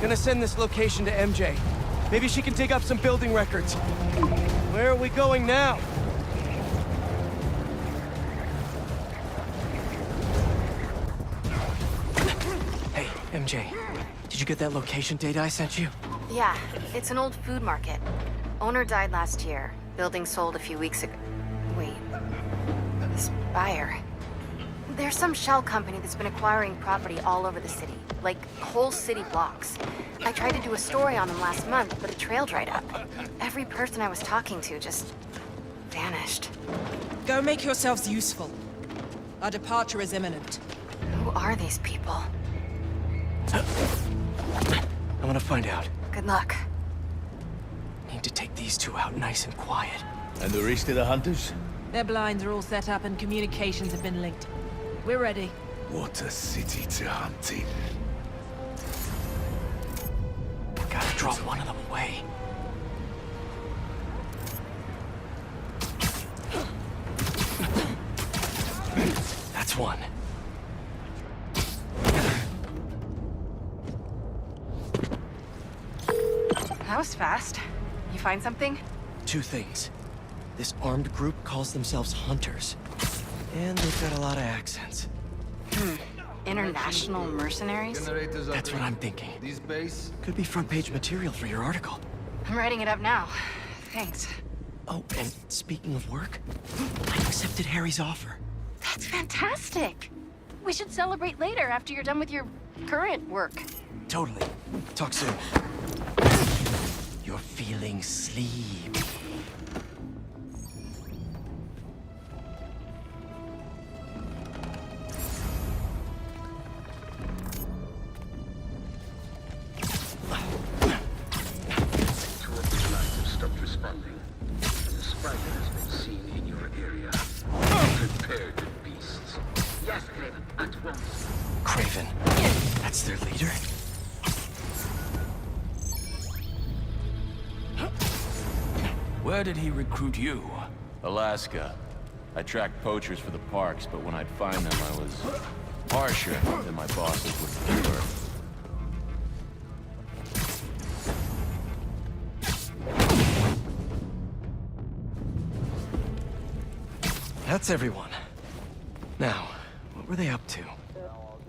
Gonna send this location to MJ. Maybe she can dig up some building records. Where are we going now? Hey, MJ. Did you get that location data I sent you? Yeah, it's an old food market. Owner died last year. Building sold a few weeks ago. Wait. This buyer. There's some shell company that's been acquiring property all over the city. Like, whole city blocks. I tried to do a story on them last month, but the trail dried up. Every person I was talking to just vanished. Go make yourselves useful. Our departure is imminent. Who are these people? I'm gonna find out. Good luck. Need to take these two out nice and quiet. And the rest of the hunters? Their blinds are all set up and communications have been linked. We're ready. What a city to hunt in. Gotta draw one of them away. That's one. That was fast. You find something? Two things. This armed group calls themselves Hunters. And they've got a lot of accents. International mercenaries? That's what I'm thinking. This base? Could be front-page material for your article. I'm writing it up now. Thanks. Oh, and speaking of work, I accepted Harry's offer. That's fantastic. We should celebrate later after you're done with your current work. Totally. Talk soon. You're feeling sleepy. Kraven. That's their leader? Where did he recruit you? Alaska. I tracked poachers for the parks, but when I'd find them, I was harsher than my bosses would prefer. That's everyone. Now, what were they up to?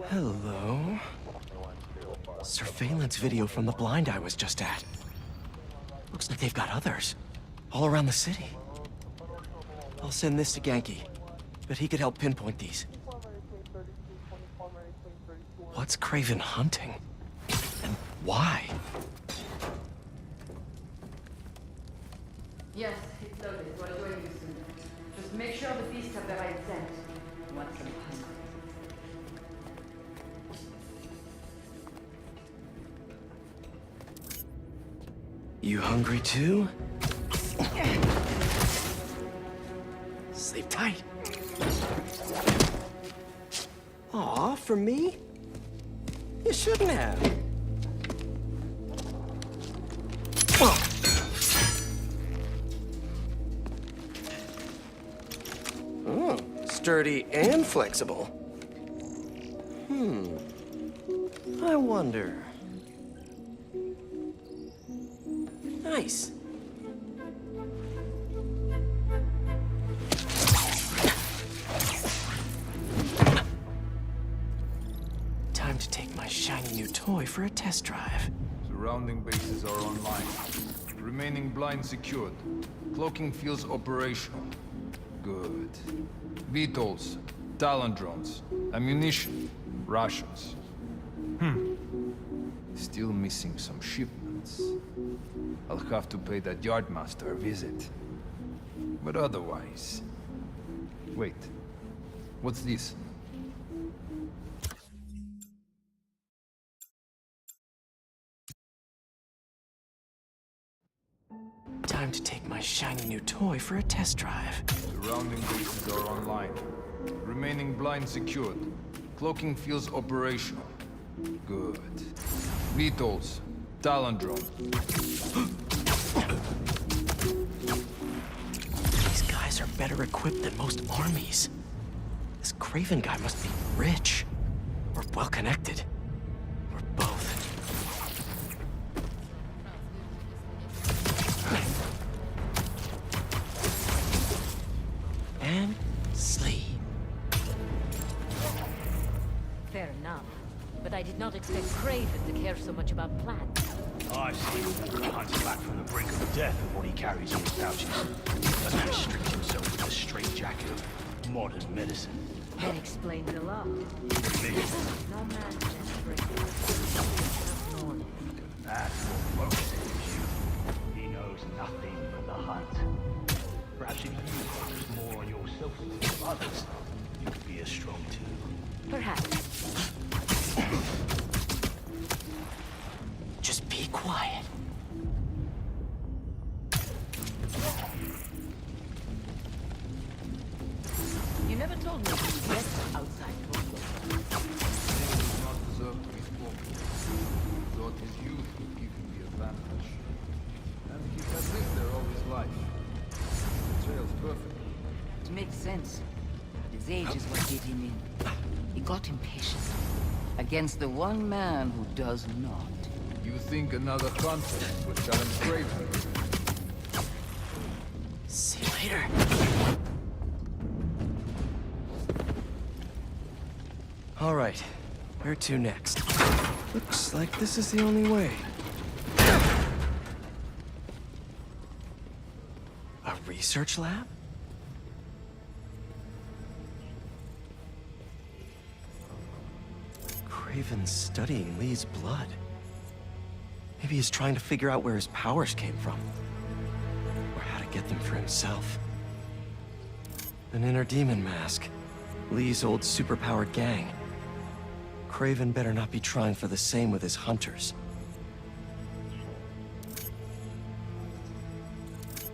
Hello? Surveillance video from the blind I was just at. Looks like they've got others. All around the city. I'll send this to Genki. But he could help pinpoint these. What's Kraven hunting? And why? Yes, it's loaded. We'll join you soon. Just make sure the beasts have the right scent. Want some hungry. You hungry too? Sleep tight. Aw, for me? You shouldn't have. Oh, sturdy and flexible. I wonder. Nice. Time to take my shiny new toy for a test drive. Surrounding bases are online. Remaining blind secured. Cloaking fields operational. Good. VTOLs, Talon drones, ammunition, rations. Still missing some shipments. I'll have to pay that yardmaster a visit. But otherwise... Wait. What's this? Time to take my shiny new toy for a test drive. Surrounding bases are online. Remaining blind secured. Cloaking fields operational. Good. VTOLs, Talon drone. These guys are better equipped than most armies. This Kraven guy must be rich. Or well-connected. Or both. Fair enough. But I did not expect Kraven to care so much about plants. I've seen him punch back from the brink of death with what he carries in his pouches. He doesn't restrict himself with the straitjacket of modern medicine. That explains a lot. Me. No man can ever break it. That's what Focus is. He knows nothing but the hunt. Perhaps if you focus more on yourself than of others, you could be as strong too. Perhaps. Just be quiet. You never told me you dressed outside Tokyo. He does not deserve to be spoken. Thought his youth would give him the advantage. And he had lived there all his life. The trail's perfect. It makes sense. His age is what did him in. He got impatient. Against the one man who does not. You think another hunter would challenge Kraven? See you later. All right, where to next? Looks like this is the only way. A research lab? Kraven's studying Lee's blood. Maybe he's trying to figure out where his powers came from. Or how to get them for himself. An inner demon mask. Lee's old superpowered gang. Kraven better not be trying for the same with his hunters.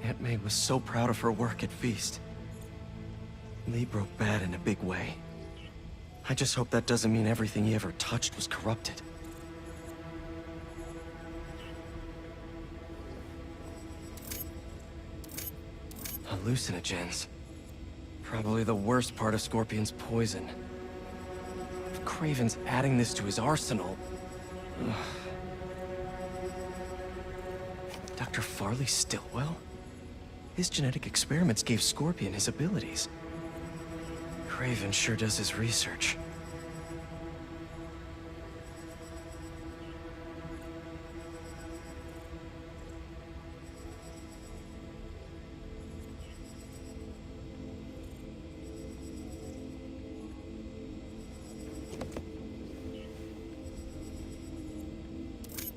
Aunt May was so proud of her work at Feast. Lee broke bad in a big way. I just hope that doesn't mean everything he ever touched was corrupted. Hallucinogens. Probably the worst part of Scorpion's poison. If Kraven's adding this to his arsenal... Ugh. Dr. Farley Stillwell? His genetic experiments gave Scorpion his abilities. Kraven sure does his research.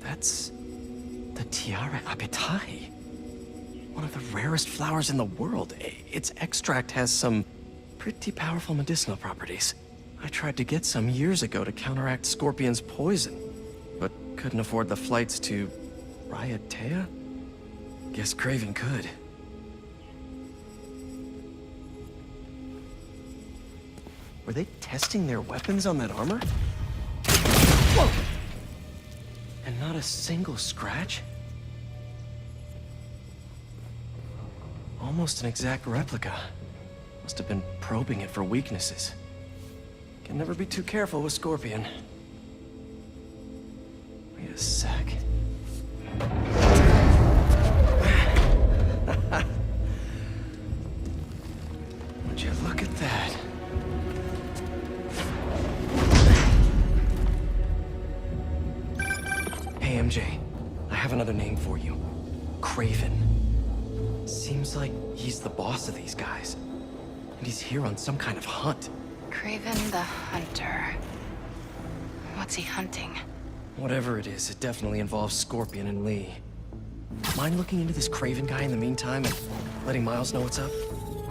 That's the Tiara Apitai. One of the rarest flowers in the world. Its extract has some pretty powerful medicinal properties. I tried to get some years ago to counteract Scorpion's poison, but couldn't afford the flights to Raiatea? Guess Kraven could. Were they testing their weapons on that armor? Whoa! And not a single scratch? Almost an exact replica. Must have been probing it for weaknesses. Can never be too careful with Scorpion. Wait a sec. Would you look at that? Hey, MJ. I have another name for you. Kraven. Seems like he's the boss of these guys. And he's here on some kind of hunt. Kraven the Hunter. What's he hunting? Whatever it is, it definitely involves Scorpion and Lee. Mind looking into this Kraven guy in the meantime and letting Miles know what's up?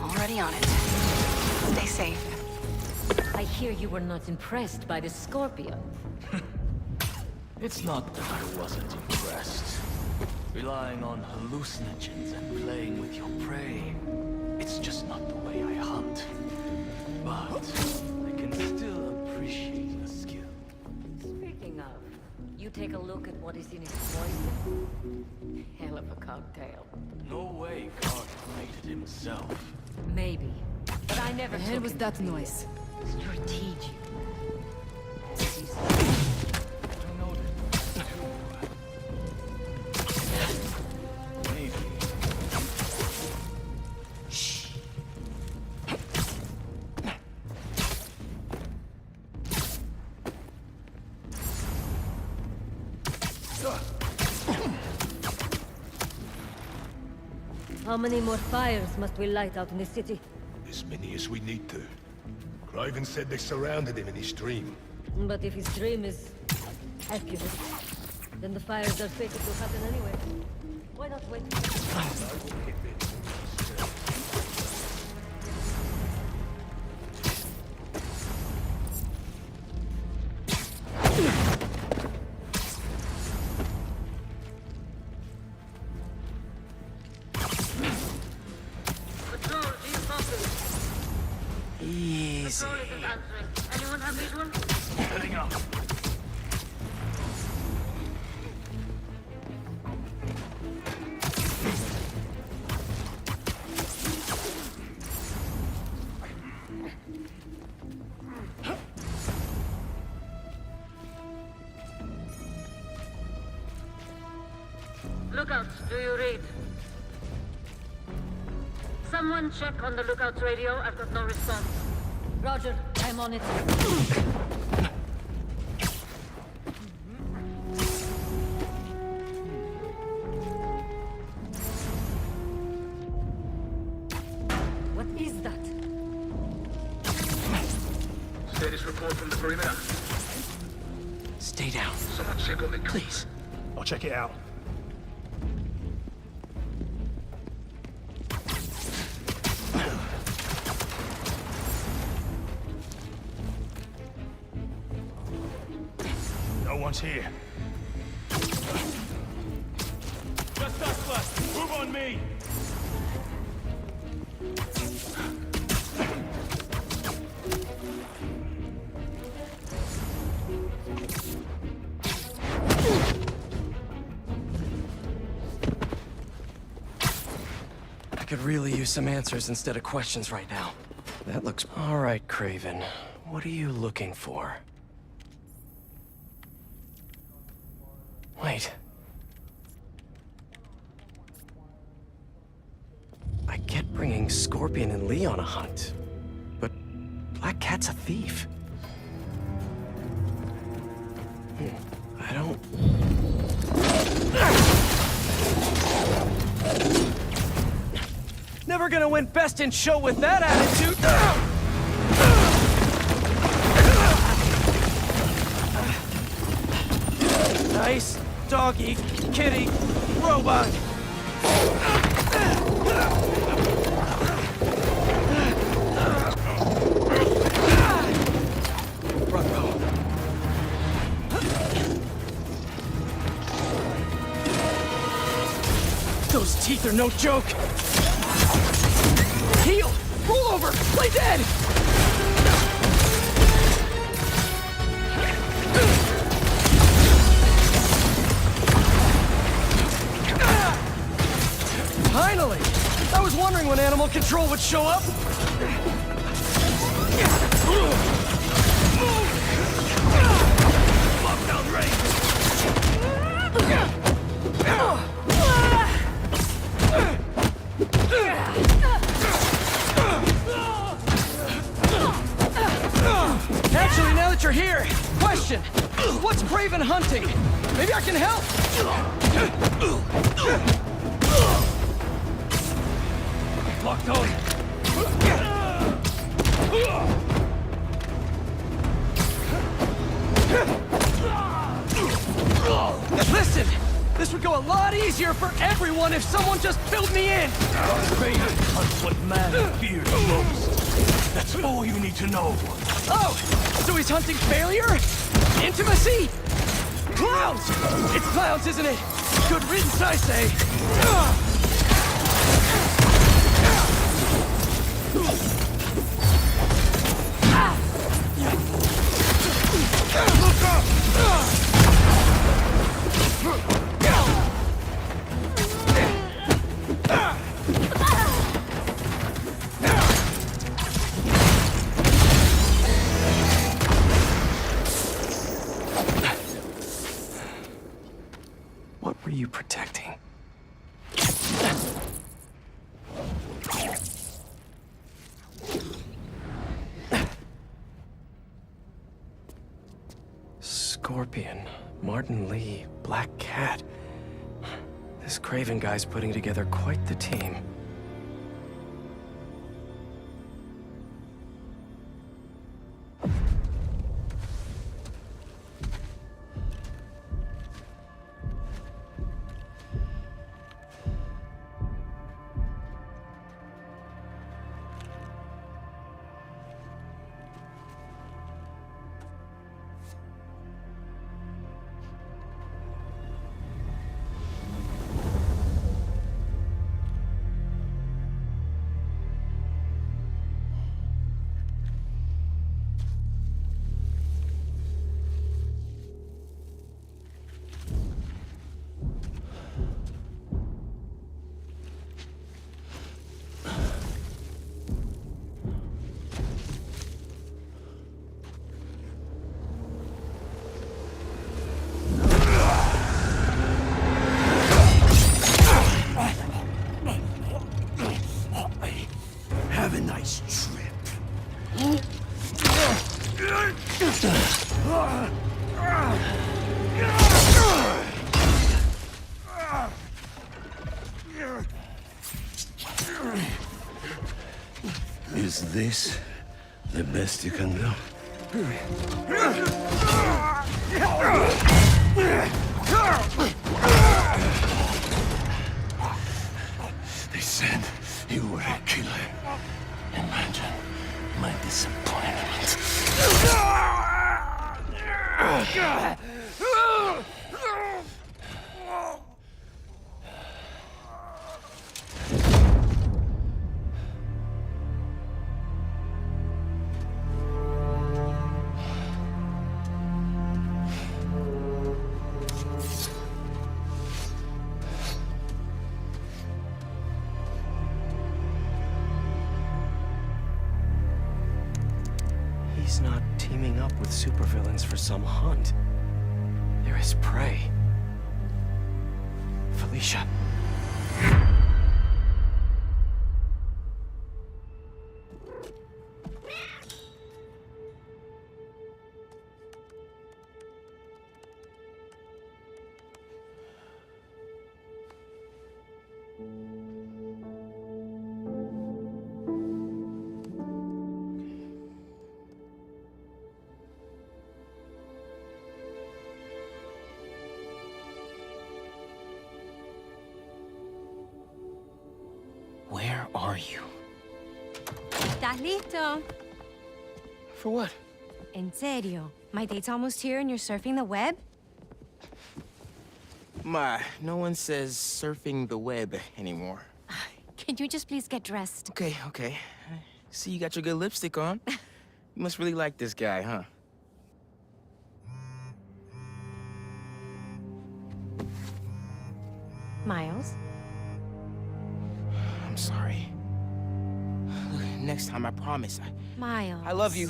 Already on it. Stay safe. I hear you were not impressed by the Scorpion. It's not that I wasn't impressed. Relying on hallucinogens and playing with your prey. It's just not the way I hunt. But I can still appreciate the skill. Speaking of, you take a look at what is in his poison. Hell of a cocktail. No way Carter made it himself. Maybe, but I never The hell took was him that to be noise? strategic. I noticed too. Maybe. How many more fires must we light out in the city? As many as we need to. Kraven said they surrounded him in his dream. But if his dream is accurate, then the fires are fated to happen anyway. Why not wait? Easy. Anyone have visual? Heading up. Lookouts, do you read? Someone check on the lookout's radio. I've got no response. Roger, I'm on it. What is that? Status report from the perimeter. Stay down. Someone check on the... Please. I'll check it out. No one's here. Just us left. Move on me. I could really use some answers instead of questions right now. That looks... All right, Kraven. What are you looking for? Wait. I get bringing Scorpion and Lee on a hunt, but Black Cat's a thief. I don't... Never gonna win Best in Show with that attitude! Nice. Doggy, kitty, robot. Ruh-roh. Those teeth are no joke. Heal! Roll over! Play dead! Finally! I was wondering when animal control would show up. Lockdown range! Actually, now that you're here, question. What's Kraven hunting? Maybe I can help! Locked on. Listen! This would go a lot easier for everyone if someone just filled me in! Kraven hunts what man fears most. That's all you need to know. Oh! So he's hunting failure? Intimacy? Clowns! It's clowns, isn't it? Good riddance, I say. Look up! What were you protecting? Scorpion, Martin Lee, Black Cat. This Kraven guy's putting together quite the team. Is this the best you can do? They said you were a killer. Imagine my disappointment. He's not teaming up with supervillains for some hunt. They're his prey. Felicia. Where are you? ¿Estás listo? For what? En serio? My date's almost here and you're surfing the web? Ma, no one says surfing the web anymore. Can you just please get dressed? Okay, okay. See, you got your good lipstick on. You must really like this guy, huh? Miles? I'm sorry. Look, next time, I promise. Miles. I love you.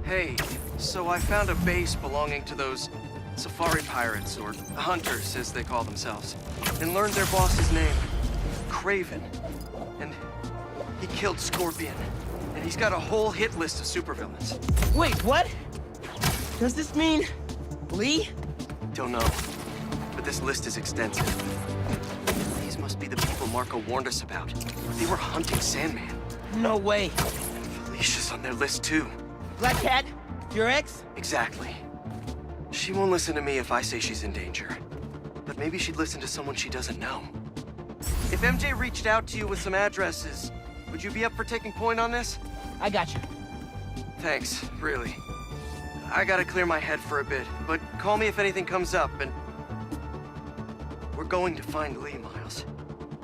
Hey, so I found a base belonging to those safari pirates, or hunters, as they call themselves, and learned their boss's name, Kraven. And he killed Scorpion, and he's got a whole hit list of supervillains. Wait, what? Does this mean Lee? Don't know, but this list is extensive. These must be the people Marco warned us about. They were hunting Sandman. No way. And Felicia's on their list too. Black Cat? Your ex? Exactly. She won't listen to me if I say she's in danger. But maybe she'd listen to someone she doesn't know. If MJ reached out to you with some addresses, would you be up for taking point on this? I got you. Thanks, really. I gotta clear my head for a bit, but call me if anything comes up, and... We're going to find Lee, Miles.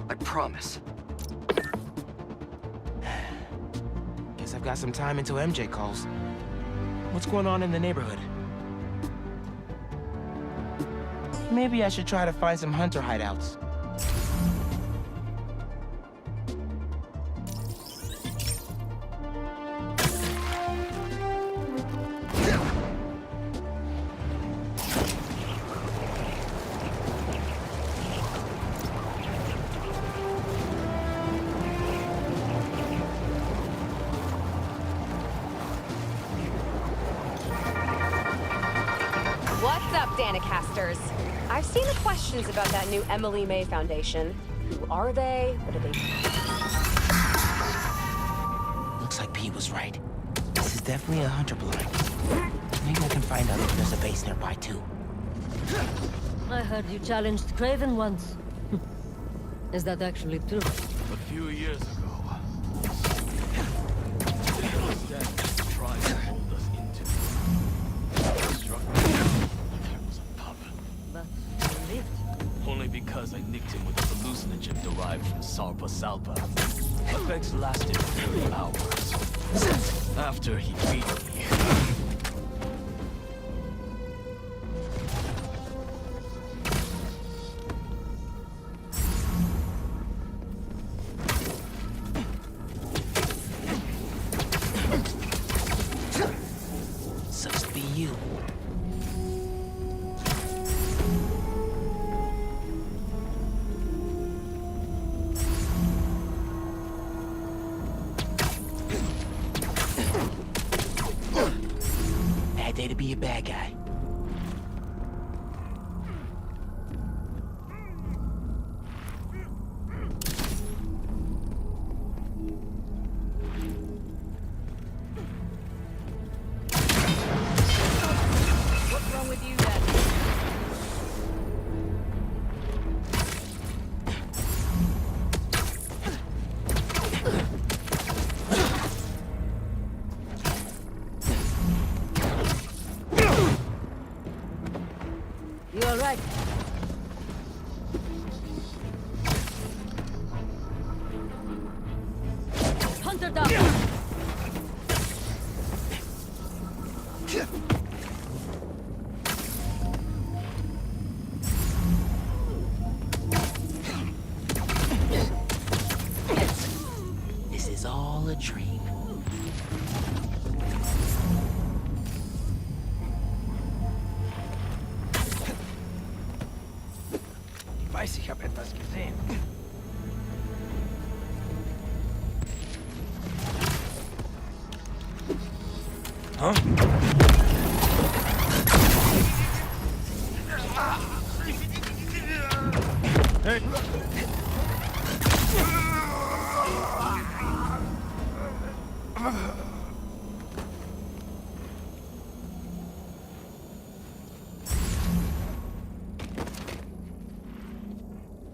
I promise. Guess I've got some time until MJ calls. What's going on in the neighborhood? Maybe I should try to find some hunter hideouts. What's up, Danicasters? I've seen the questions about that new Emily May Foundation. Who are they? What do they do? Looks like Pete was right. This is definitely a hunter blind. Maybe I can find out if there's a base nearby, too. I heard you challenged Kraven once. Is that actually true? A few years ago, Stanley tried to hold us into it. Struck me like I was a puppet. But lived. Only because I nicked him with a hallucinogen derived from Sarpa Salpa. Effects lasted for 30 hours. After he beat me. Sucks to be you. Bad day to be a bad guy. What's wrong with you then? You all right? Hunter down! This is all a dream. Ich weiß, ich habe etwas gesehen.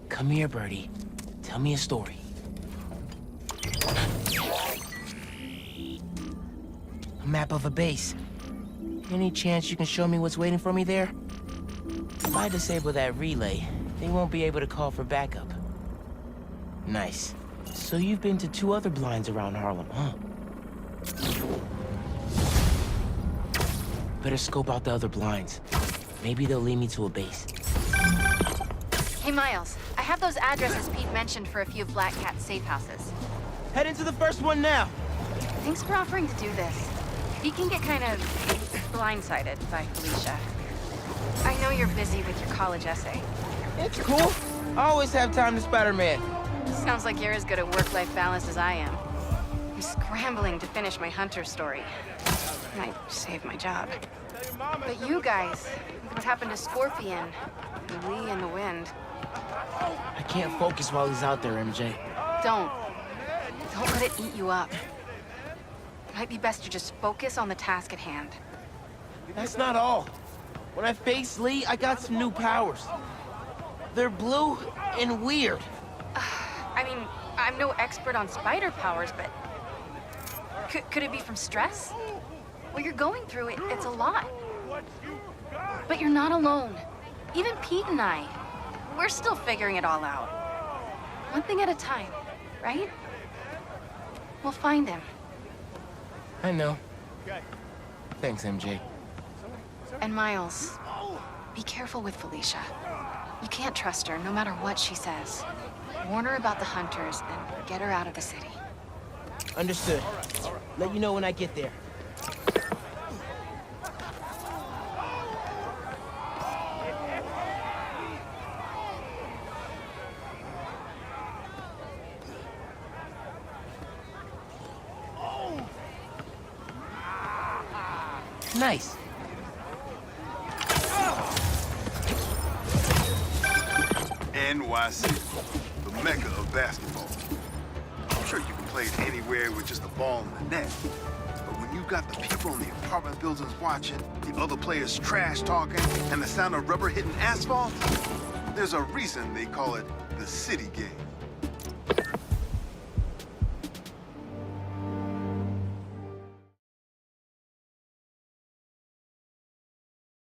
Come here, Birdie. Tell me a story. A map of a base. Any chance you can show me what's waiting for me there? If I disable that relay, they won't be able to call for backup. Nice. So you've been to 2 other blinds around Harlem, huh? Better scope out the other blinds. Maybe they'll lead me to a base. Hey, Miles. I have those addresses Pete mentioned for a few Black Cat safe houses. Head into the first one now. Thanks for offering to do this. Pete can get kind of blindsided by Felicia. I know you're busy with your college essay. It's cool. I always have time to Spider-Man. Sounds like you're as good at work-life balance as I am. I'm scrambling to finish my Hunter story. Might save my job. But you guys, look what happened to Scorpion, and Lee and the Wind. I can't focus while he's out there, MJ. Don't let it eat you up. Might be best to just focus on the task at hand. That's not all. When I faced Lee, I got some new powers. They're blue and weird. I mean, I'm no expert on spider powers, but... Could it be from stress? What you're going through, it's a lot. But you're not alone. Even Pete and I, we're still figuring it all out. One thing at a time, right? We'll find him. I know. Thanks, MJ. And Miles, be careful with Felicia. You can't trust her, no matter what she says. Warn her about the hunters and get her out of the city. Understood. Let you know when I get there. Nice. NYC, the mecca of basketball. I'm sure you can play it anywhere with just a ball in the net. But when you got the people in the apartment buildings watching, the other players trash talking, and the sound of rubber hitting asphalt, there's a reason they call it the city game.